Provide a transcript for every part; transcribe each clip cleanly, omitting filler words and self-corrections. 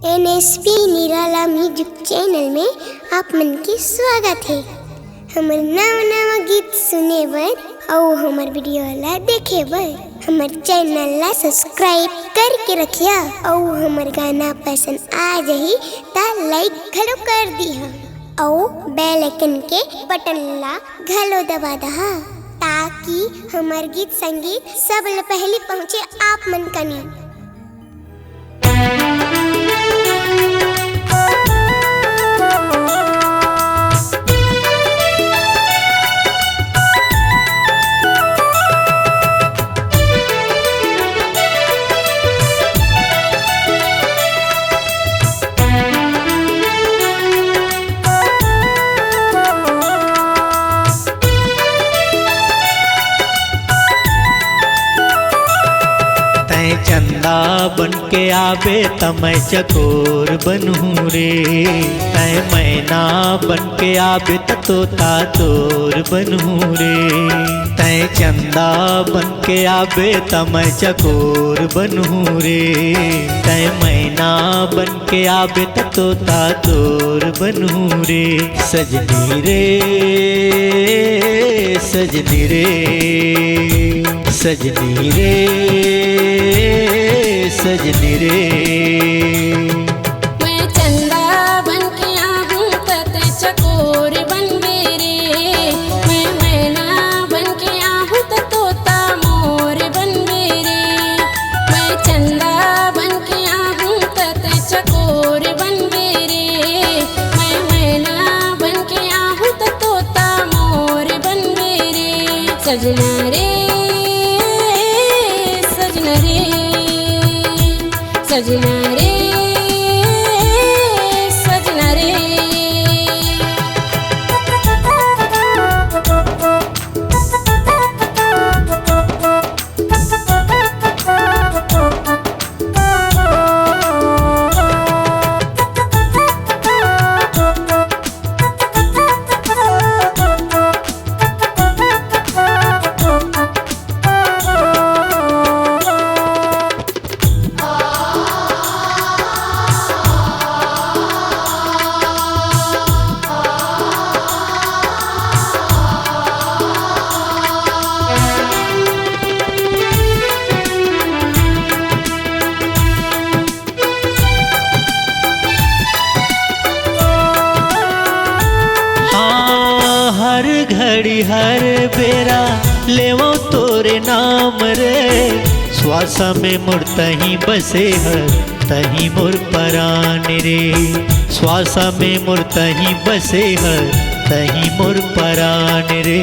NSP निराला music channel में आप मन के स्वागत है। हमार नवा नवा गीत सुने बर और हमार वीडियो ला देखे बर हमार चैनल ला सब्सक्राइब करके रखिया और हमार गाना पसंद आ जाही ता लाइक घलो कर दिहा और बेल आइकन के बटन ला घलो दबा दहा ताकि हमार गीत संगीत सब ले पहले पहुँचे आप मन कनी। चंदा बन के आवे तमै चकोर बनूं रे, तै मैना बन के आवे तोता तोर बनूं रे। तै चंदा बन के आवे तमै चकोर बनूं रे, तै मैना बन के आवे तोता तोर बनूं रे। सजनी रे सजनी रे सजनी रे सजनी रे। मैं चंदा बन के आऊं तत चकोर बन मेरे, मैं मैना बन के आऊं त तोता मोर बन मेरे। मैं चंदा बन के आऊं तत चकोर बन मेरे, मैं मैना बन के आऊं त तोता मोर बन मेरे। सजना रे सजना रे सजना रे सजना रे। हर घड़ी हर बेरा लेवो तोरे नाम रे, श्वास में मोर तही बसे हर तही मोर परान रे। श्वास में मोर तही बसे हर तही मोर परान रे।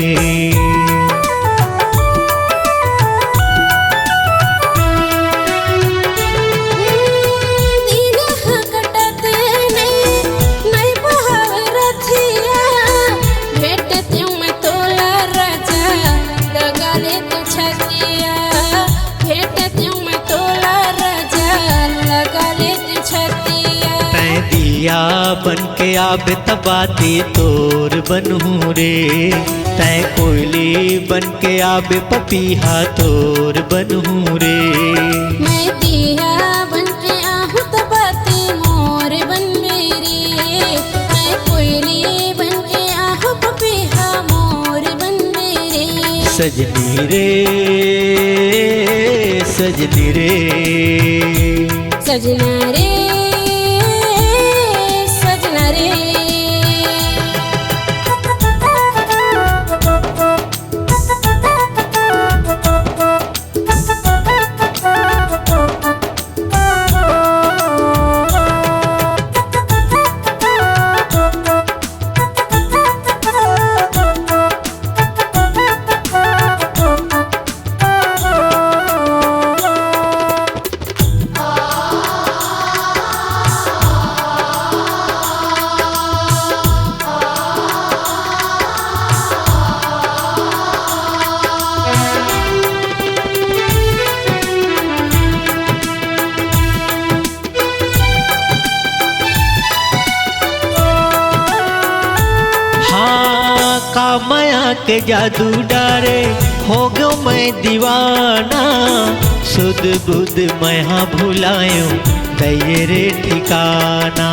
दिया बन के आवे तबाती तोर बनूं रे, तै कोयली बन के आवे पपीहा तोर बनूं रे। मैं दिया बन के आहूं तबाती मोर बन मेरे, मैं कोयली बन के आहूं पपीहा मोर बन मेरे। सजनी रे सजनी रे सजना रे सजना रे। माया के जादू डारे हो गयो मैं दीवाना, सुध बुध मैं भुलायो दैये रे ठिकाना,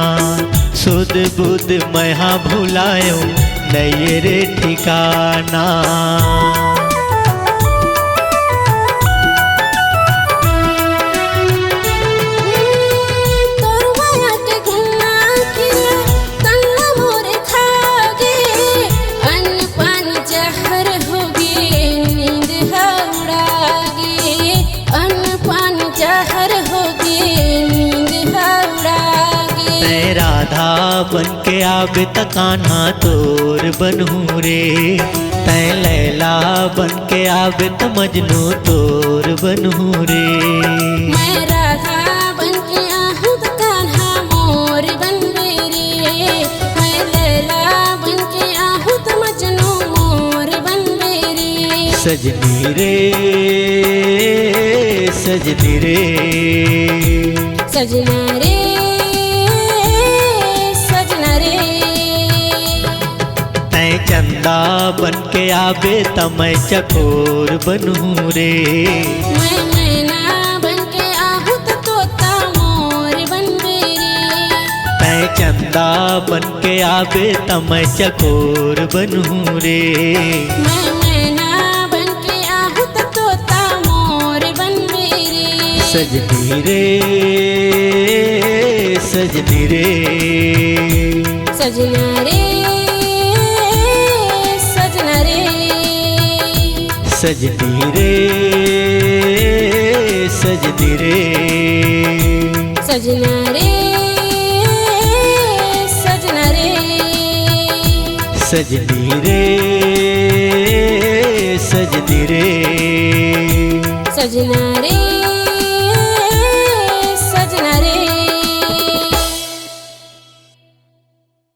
सुध बुध मैं भुलायो दैये रे ठिकाना। राधा बन के आबे त कान्हा तोर बनहू रे, तै लैला बन के आबे त मजनू तोर बनहू रे। मैं राधा बन के आहूँ त कान्हा मोर बनबे रे, मैं लैला बन के आहूँ त मजनू मोर बनबे रे। सजनी रे सजनी रे सजना रे चंदा बन के आबे त मैं चकोर बनहू रे, मैं मैना बन के आहूँ त तोता मोर बनबे रे। तै चंदा बन के आबे त मैं चकोर बनहू रे, मैं मैना बन के आहूँ त तोता मोर बनबे रे। सजनी रे सजनी रे सजना रे सजनी रे सजनी रे सजना रे सजना रे सजनी रे सजनी रे सजना रे।